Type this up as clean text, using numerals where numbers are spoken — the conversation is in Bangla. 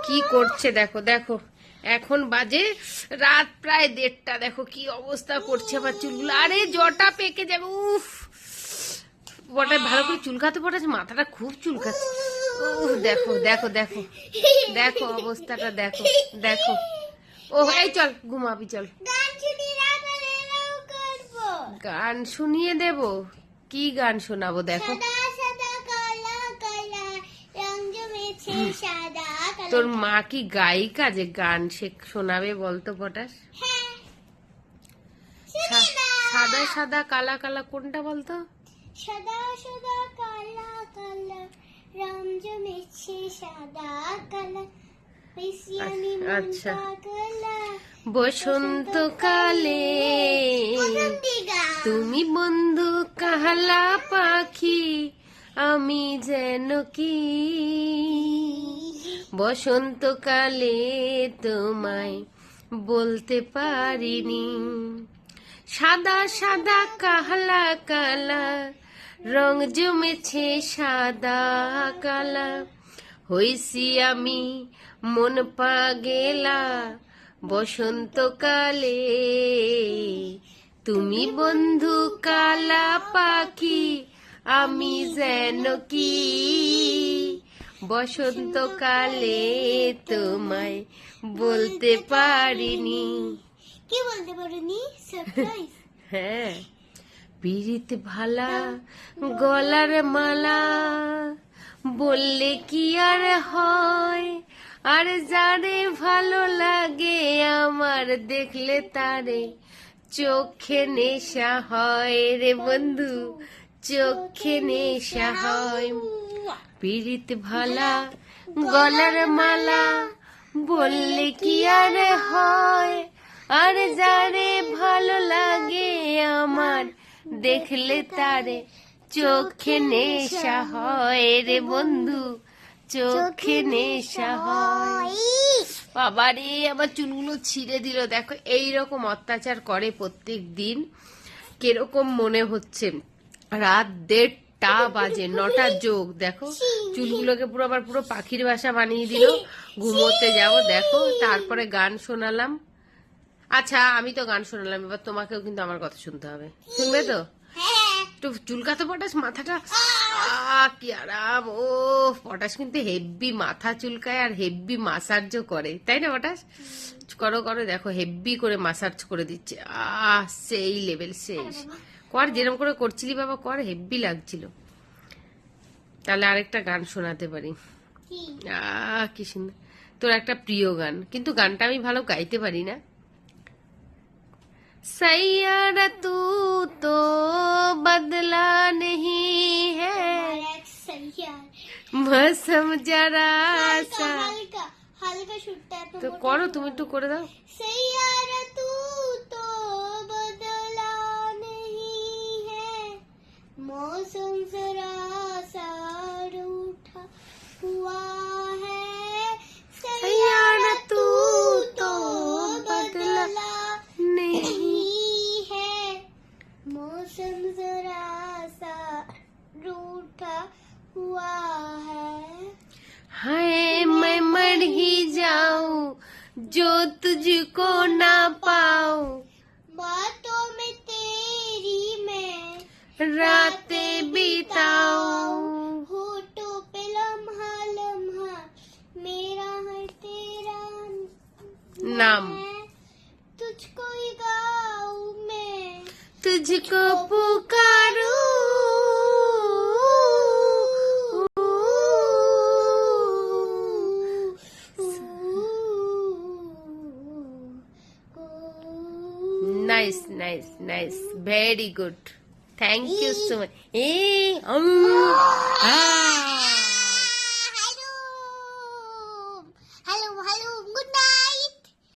কি করছে দেখো দেখো, এখন বাজে রাত প্রায় 1:30। দেখো কি অবস্থা করছে আমার চুলগুলো, আরে জটা পেকে যাবে। উফ, বটায় ভালো করে চুলকাতে পড়েছে, মাথাটা খুব চুলকাচ্ছে। উফ, দেখো দেখো দেখো দেখো অবস্থাটা, দেখো দেখো। ও এই চল ঘুমাবি, চল গান শুনিয়ে দেব। কি গান শোনাবো দেখো? তোর মা কি গায়িকা যে গান শোনাবে বলতো পটাশ? সাদা সাদা কালা কালা কোনটা বলতো? সাদা সাদা কালা কালা রং জমেছে সাদা কালা। আচ্ছা, বসন্তকালে তুমি বন্ধু কাহালা পাখি, আমি যেন কি বসন্তকালে তোমায় বলতে পারিনি। সাদা সাদা কালা কালা রং জমেছে সাদা কালা, হইছি আমি মন পাগেলা বসন্তকালে। তুমি বন্ধু কালা পাখি, আমি যেন কি বসন্তকালে তোমায় বলতে পারিনি। কি বলতে পারিনি? সারপ্রাইজ। হ্যাঁ, পিরিত ভালা গলার মালা বললে কি আর হয়, আর যারে ভালো লাগে আমার দেখলে তারে চোখে নেশা হয় রে বন্ধু, চোখে নেশা হয়। পিরিত ভালা গলার মালা বললে কি আর হয়, আর যারে ভালো লাগে আমার দেখলে তারে চোখে নেশা হয় রে বন্ধু, চোখে নেশা হয়। বাবারে আমার চুলগুলো ছিঁড়ে দিল। দেখো এইরকম অত্যাচার করে প্রত্যেক দিন। কিরকম মনে হচ্ছে রাত 1:30 বাজে, 9টা যোগ। দেখো চুলগুলোকে পুরো আবার পুরো পাখির বাসা বানিয়ে দিল। ঘুমোতে যাব দেখো, তারপরে গান শোনালাম। আচ্ছা আমি তো গান শোনালাম, এবার তোমাকেও কিন্তু আমার কথা শুনতে হবে, শুনবে তো? একটু চুলকাতে পটাশ মাথাটা, কি আরাম। ও পটাশ কিন্তু হেব্বি মাথা চুলকায় আর হেব্বি মাসাজ করে, তাই না পটাশ? করো করো, দেখো হেব্বি করে মাসাজ করে দিচ্ছে। সেই লেভেল, সেই কর, যেরকম করে করছিলি বাবা কর, হেব্বি লাগছিল। তাহলে আরেকটা গান শোনাতে পারি। কি সুন্দর তোর একটা প্রিয় গান, কিন্তু গানটা আমি ভালো গাইতে পারি না। सैयारा तू तो बदला नहीं है, मौसम जरा सा হালকা সুরটা তো করো, তুমি একটু করে দাও। सैयारा तू तो बदला नहीं है, मौसम जरा सा रूठा हुआ है। सैयारा तू तो बदला नहीं है, मौसम जरा सा रूठा हुआ है। हाय मैं मर ही जाऊं जो तुझको ना पाऊं, बातों में तेरी मैं रातें बिताऊं, होठों पे लम्हा लम्हा मेरा है तेरा नाम, तुझको ही गाऊं मैं, तुझको पुकारूं। Nice, nice, nice. Very good. Thank you so much.